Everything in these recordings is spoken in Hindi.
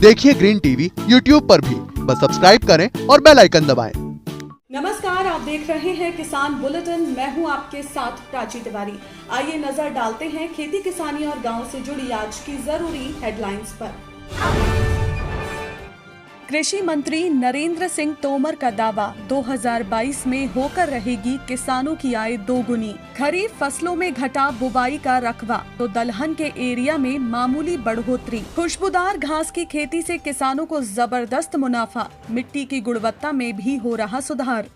देखिए ग्रीन टीवी यूट्यूब पर भी, बस सब्सक्राइब करें और बेल आइकन दबाएं। नमस्कार, आप देख रहे हैं किसान बुलेटिन। मैं हूं आपके साथ प्राची तिवारी। आइए नजर डालते हैं खेती किसानी और गांव से जुड़ी आज की जरूरी हेडलाइंस पर। कृषि मंत्री नरेंद्र सिंह तोमर का दावा, 2022 में होकर रहेगी किसानों की आय दोगुनी। खरीफ फसलों में घटा बुवाई का रकबा, तो दलहन के एरिया में मामूली बढ़ोतरी। खुशबूदार घास की खेती से किसानों को जबरदस्त मुनाफा, मिट्टी की गुणवत्ता में भी हो रहा सुधार।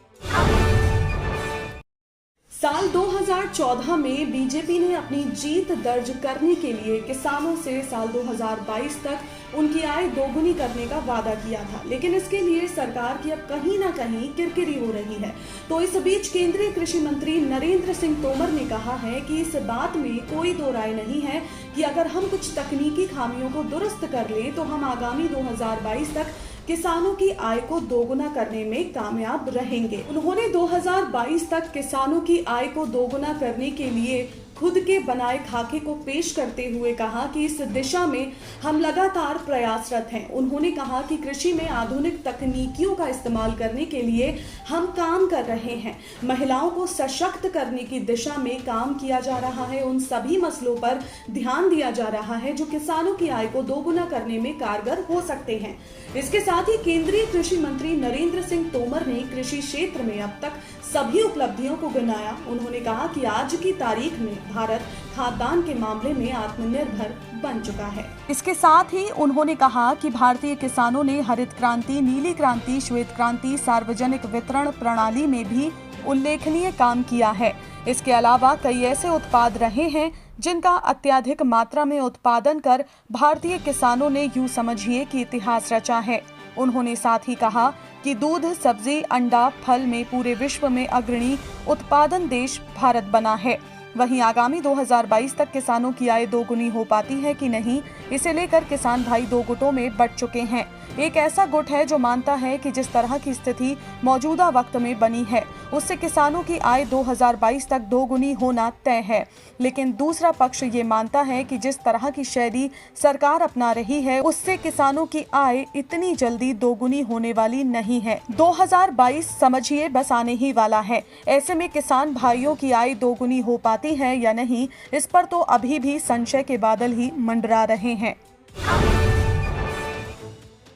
साल 2014 में बीजेपी ने अपनी जीत दर्ज करने के लिए किसानों से साल 2022 तक उनकी आय दोगुनी करने का वादा किया था, लेकिन इसके लिए सरकार की अब कहीं ना कहीं किरकिरी हो रही है। तो इस बीच केंद्रीय कृषि मंत्री नरेंद्र सिंह तोमर ने कहा है कि इस बात में कोई दो राय नहीं है कि अगर हम कुछ तकनीकी खामियों को दुरुस्त कर लें तो हम आगामी 2022 तक किसानों की आय को दोगुना करने में कामयाब रहेंगे। उन्होंने 2022 तक किसानों की आय को दोगुना करने के लिए खुद के बनाए खाके को पेश करते हुए कहा कि इस दिशा में हम लगातार प्रयासरत हैं। उन्होंने कहा कि कृषि में आधुनिक तकनीकियों का इस्तेमाल करने के लिए हम काम कर रहे हैं। महिलाओं को सशक्त करने की दिशा में काम किया जा रहा है। उन सभी मसलों पर ध्यान दिया जा रहा है जो किसानों की आय को दोगुना करने में कारगर हो सकते हैं। इसके साथ ही केंद्रीय कृषि मंत्री नरेंद्र सिंह तोमर ने कृषि क्षेत्र में अब तक सभी उपलब्धियों को गिनाया। उन्होंने कहा कि आज की तारीख में भारत खाद्यान्न के मामले में आत्मनिर्भर बन चुका है। इसके साथ ही उन्होंने कहा कि भारतीय किसानों ने हरित क्रांति, नीली क्रांति, श्वेत क्रांति, सार्वजनिक वितरण प्रणाली में भी उल्लेखनीय काम किया है। इसके अलावा कई ऐसे उत्पाद रहे हैं जिनका अत्यधिक मात्रा में उत्पादन कर भारतीय किसानों ने यूं समझिए कि इतिहास रचा है। उन्होंने साथ ही कहा कि दूध, सब्जी, अंडा, फल में पूरे विश्व में अग्रणी उत्पादन देश भारत बना है। वहीं आगामी 2022 तक किसानों की आय दोगुनी हो पाती है कि नहीं, इसे लेकर किसान भाई दो गुटों में बंट चुके हैं। एक ऐसा गुट है जो मानता है कि जिस तरह की स्थिति मौजूदा वक्त में बनी है उससे किसानों की आय 2022 तक दोगुनी होना तय है, लेकिन दूसरा पक्ष ये मानता है कि जिस तरह की शैली सरकार अपना रही है उससे किसानों की आय इतनी जल्दी दोगुनी होने वाली नहीं है। 2022 समझिए बस आने ही वाला है। ऐसे में किसान भाइयों की आय दोगुनी हो पाती है या नहीं, इस पर तो अभी भी संशय के बादल ही मंडरा रहे हैं।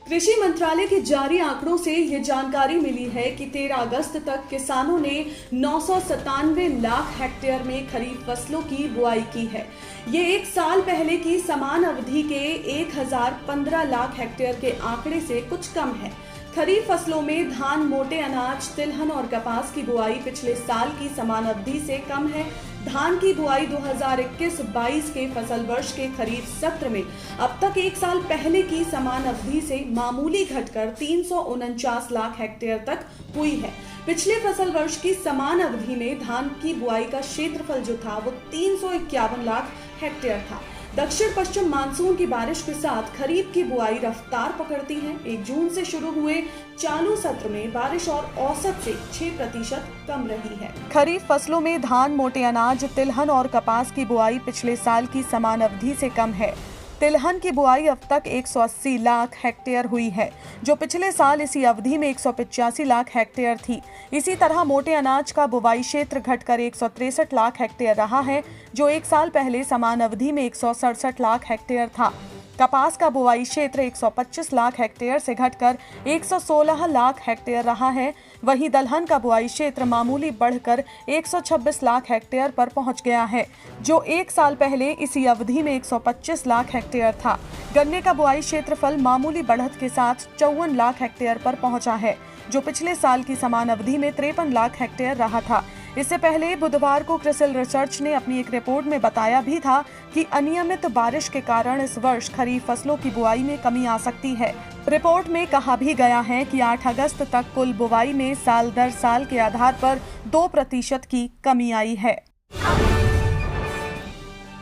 कृषि मंत्रालय के जारी आंकड़ों से ये जानकारी मिली है कि 13 अगस्त तक किसानों ने 997 लाख हेक्टेयर में खरीफ फसलों की बुआई की है। ये एक साल पहले की समान अवधि के 1015 लाख हेक्टेयर के आंकड़े से कुछ कम है। खरीफ फसलों में धान, मोटे अनाज, तिलहन और कपास की बुआई पिछले साल की समान अवधि से कम है। धान की बुआई 2021-22 के फसल वर्ष के खरीफ सत्र में अब तक एक साल पहले की समान अवधि से मामूली घटकर 349 लाख हेक्टेयर तक हुई है। पिछले फसल वर्ष की समान अवधि में धान की बुआई का क्षेत्रफल जो था वो 351 लाख हेक्टेयर था। दक्षिण पश्चिम मानसून की बारिश के साथ खरीफ की बुआई रफ्तार पकड़ती है। 1 जून से शुरू हुए चालू सत्र में बारिश और औसत से 6% कम रही है। खरीफ फसलों में धान, मोटे अनाज, तिलहन और कपास की बुआई पिछले साल की समान अवधि से कम है। तिलहन की बुआई अब तक 180 लाख हेक्टेयर हुई है, जो पिछले साल इसी अवधि में 185 लाख हेक्टेयर थी। इसी तरह मोटे अनाज का बुवाई क्षेत्र घटकर 163 लाख हेक्टेयर रहा है, जो एक साल पहले समान अवधि में 167 लाख हेक्टेयर था। कपास का बुवाई क्षेत्र 125 लाख हेक्टेयर से घटकर 116 लाख हेक्टेयर रहा है। वहीं दलहन का बुआई क्षेत्र मामूली बढ़कर 126 लाख हेक्टेयर पर पहुंच गया है, जो एक साल पहले इसी अवधि में 125 लाख हेक्टेयर था। गन्ने का बुआई क्षेत्रफल मामूली बढ़त के साथ 54 लाख हेक्टेयर पर पहुंचा है, जो पिछले साल की समान अवधि में 53 लाख हेक्टेयर रहा था। इससे पहले बुधवार को क्रिसिल रिसर्च ने अपनी एक रिपोर्ट में बताया भी था कि अनियमित बारिश के कारण इस वर्ष खरीफ फसलों की बुआई में कमी आ सकती है। रिपोर्ट में कहा भी गया है कि 8 अगस्त तक कुल बुआई में साल दर साल के आधार पर 2% की कमी आई है।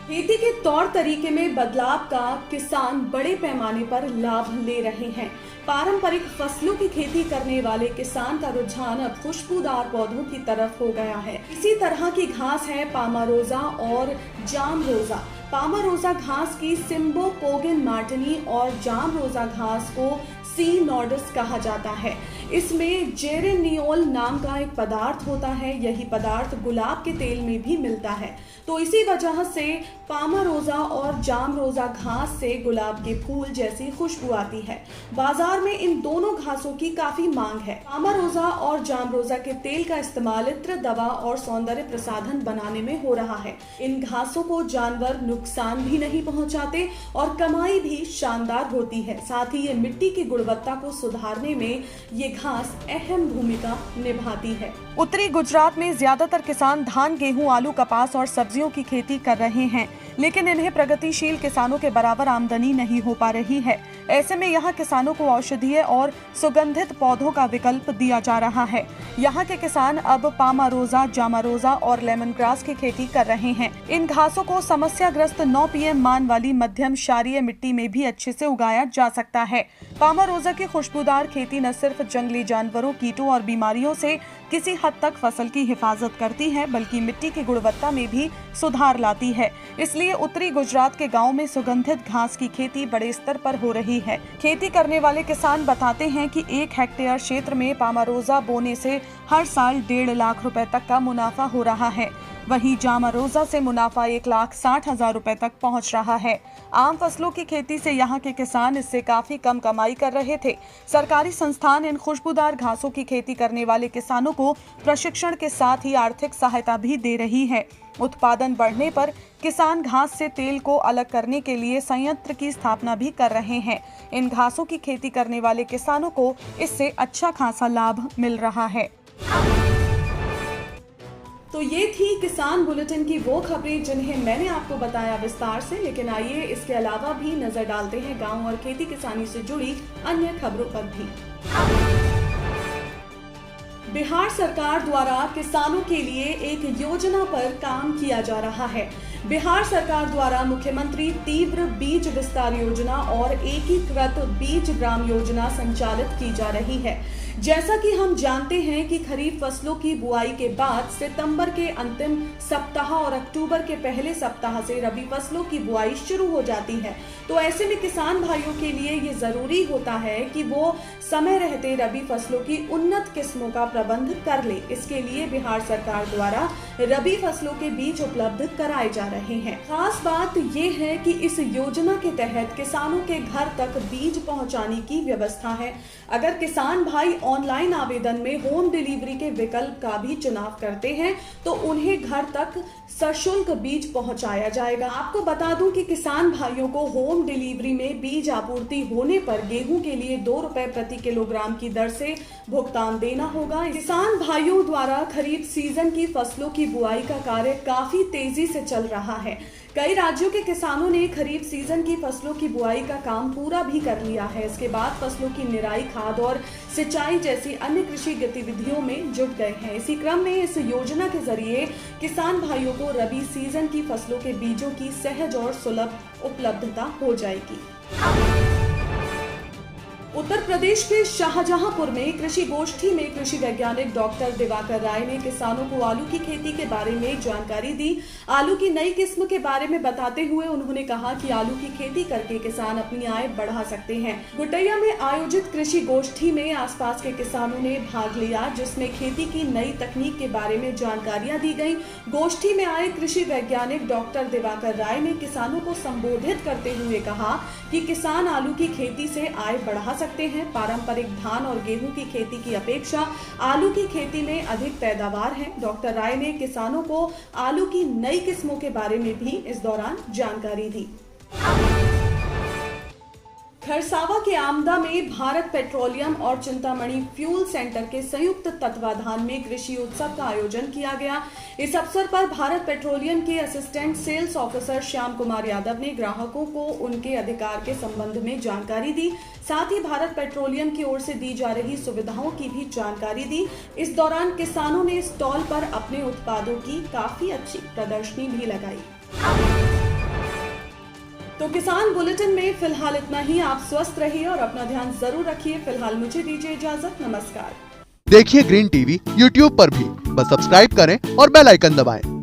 खेती के तौर तरीके में बदलाव का किसान बड़े पैमाने पर लाभ ले रहे हैं। पारंपरिक फसलों की खेती करने वाले किसान का रुझान अब खुशबूदार पौधों की तरफ हो गया है। इसी तरह की घास है पामारोजा और जामरोजा। पामारोजा घास की सिम्बोपोगिन मार्टिनी और जामरोजा घास को सी नॉर्डिस कहा जाता है। इसमें जेरेनियोल नाम का एक पदार्थ होता है। यही पदार्थ गुलाब के तेल में भी मिलता है। तो इसी वजह से पामारोजा और जामरोजा घास से गुलाब के फूल जैसी खुशबू आती है। बाजार में इन दोनों घासों की काफी मांग है। पामारोजा और जामरोजा के तेल का इस्तेमाल इत्र, दवा और सौंदर्य प्रसाधन बनाने में हो रहा है। इन घासों को जानवर नुकसान भी नहीं पहुंचाते और कमाई भी शानदार होती है। साथ ही ये मिट्टी की गुणवत्ता को सुधारने में ये घास अहम भूमिका निभाती है। उत्तरी गुजरात में ज्यादातर किसान धान, गेहूं, आलू, कपास और सब्जियों की खेती कर रहे हैं, लेकिन इन्हें प्रगतिशील किसानों के बराबर आमदनी नहीं हो पा रही है। ऐसे में यहाँ किसानों को औषधीय और सुगंधित पौधों का विकल्प दिया जा रहा है। यहाँ के किसान अब पामारोजा, जामारोजा और लेमन ग्रास की खेती कर रहे हैं। इन घासों को समस्याग्रस्त 9 pm मान वाली मध्यम क्षारीय मिट्टी में भी अच्छे से उगाया जा सकता है। पामारोजा की खुशबूदार खेती न सिर्फ जंगली जानवरों, कीटों और बीमारियों से किसी हद तक फसल की हिफाजत करती है, बल्कि मिट्टी की गुणवत्ता में भी सुधार लाती है। इसलिए उत्तरी गुजरात के गांव में सुगंधित घास की खेती बड़े स्तर पर हो रही है। खेती करने वाले किसान बताते हैं कि 1 हेक्टेयर क्षेत्र में पामारोजा बोने से हर साल 1.5 लाख रुपए तक का मुनाफा हो रहा है। वहीं जामारोजा से मुनाफा 1,60,000 रुपए तक पहुंच रहा है। आम फसलों की खेती से यहाँ के किसान इससे काफी कम कमाई कर रहे थे। सरकारी संस्थान इन खुशबूदार घासों की खेती करने वाले किसानों को प्रशिक्षण के साथ ही आर्थिक सहायता भी दे रही है। उत्पादन बढ़ने पर किसान घास से तेल को अलग करने के लिए संयंत्र की स्थापना भी कर रहे हैं। इन घासों की खेती करने वाले किसानों को इससे अच्छा खासा लाभ मिल रहा है। तो ये थी किसान बुलेटिन की वो खबरें जिन्हें मैंने आपको बताया विस्तार से, लेकिन आइए इसके अलावा भी नजर डालते हैं गांव और खेती किसानी से जुड़ी अन्य खबरों पर भी। बिहार सरकार द्वारा किसानों के लिए एक योजना पर काम किया जा रहा है। बिहार सरकार द्वारा मुख्यमंत्री तीव्र बीज विस्तार योजना और एकीकृत बीज ग्राम योजना संचालित की जा रही है। जैसा कि हम जानते हैं कि खरीफ फसलों की बुआई के बाद सितंबर के अंतिम सप्ताह और अक्टूबर के पहले सप्ताह से रबी फसलों की बुआई शुरू हो जाती है। तो ऐसे में किसान भाइयों के लिए ये जरूरी होता है कि वो समय रहते रबी फसलों की उन्नत किस्मों का प्रबंध कर ले। इसके लिए बिहार सरकार द्वारा रबी फसलों के बीज उपलब्ध कराए जा रहे हैं। खास बात ये है कि इस योजना के तहत किसानों के घर तक बीज पहुंचाने की व्यवस्था है। अगर किसान भाई ऑनलाइन आवेदन में होम डिलीवरी के विकल्प का भी चुनाव करते हैं तो उन्हें घर तक सशुल्क बीज पहुंचाया जाएगा। आपको बता दूं कि किसान भाइयों को होम डिलीवरी में बीज आपूर्ति होने पर गेहूं के लिए 2 रुपए प्रति किलोग्राम की दर से भुगतान देना होगा। किसान भाइयों द्वारा खरीफ सीजन की फसलों की बुआई का कार्य काफी तेजी से चल रहा है। कई राज्यों के किसानों ने खरीफ सीजन की फसलों की बुआई का काम पूरा भी कर लिया है। इसके बाद फसलों की निराई, खाद और सिंचाई जैसी अन्य कृषि गतिविधियों में जुट गए हैं। इसी क्रम में इस योजना के जरिए किसान भाइयों को रबी सीजन की फसलों के बीजों की सहज और सुलभ उपलब्धता हो जाएगी। उत्तर प्रदेश के शाहजहांपुर में कृषि गोष्ठी में कृषि वैज्ञानिक डॉक्टर दिवाकर राय ने किसानों को आलू की खेती के बारे में जानकारी दी। आलू की नई किस्म के बारे में बताते हुए उन्होंने कहा कि आलू की खेती करके किसान अपनी आय बढ़ा सकते हैं। गुटैया में आयोजित कृषि गोष्ठी में आसपास के किसानों ने भाग लिया, जिसमें खेती की नई तकनीक के बारे में जानकारियां दी गई। गोष्ठी में आए कृषि वैज्ञानिक डॉक्टर दिवाकर राय ने किसानों को संबोधित करते हुए कहा कि किसान आलू की खेती से आय बढ़ा सकते हैं। पारंपरिक धान और गेहूं की खेती की अपेक्षा आलू की खेती में अधिक पैदावार है। डॉक्टर राय ने किसानों को आलू की नई किस्मों के बारे में भी इस दौरान जानकारी दी। खरसावा के आमदा में भारत पेट्रोलियम और चिंतामणि फ्यूल सेंटर के संयुक्त तत्वाधान में कृषि उत्सव का आयोजन किया गया। इस अवसर पर भारत पेट्रोलियम के assistant sales officer Shyam Kumar Yadav ने ग्राहकों को उनके अधिकार के संबंध में जानकारी दी। साथ ही भारत पेट्रोलियम की ओर से दी जा रही सुविधाओं की भी जानकारी दी। इस दौरान किसानों ने स्टॉल पर अपने उत्पादों की काफी अच्छी प्रदर्शनी भी लगाई। तो किसान बुलेटिन में फिलहाल इतना ही। आप स्वस्थ रहिए और अपना ध्यान जरूर रखिए। फिलहाल मुझे दीजिए इजाजत। नमस्कार। देखिए ग्रीन टीवी यूट्यूब पर भी, बस सब्सक्राइब करें और बेल आइकन दबाएं।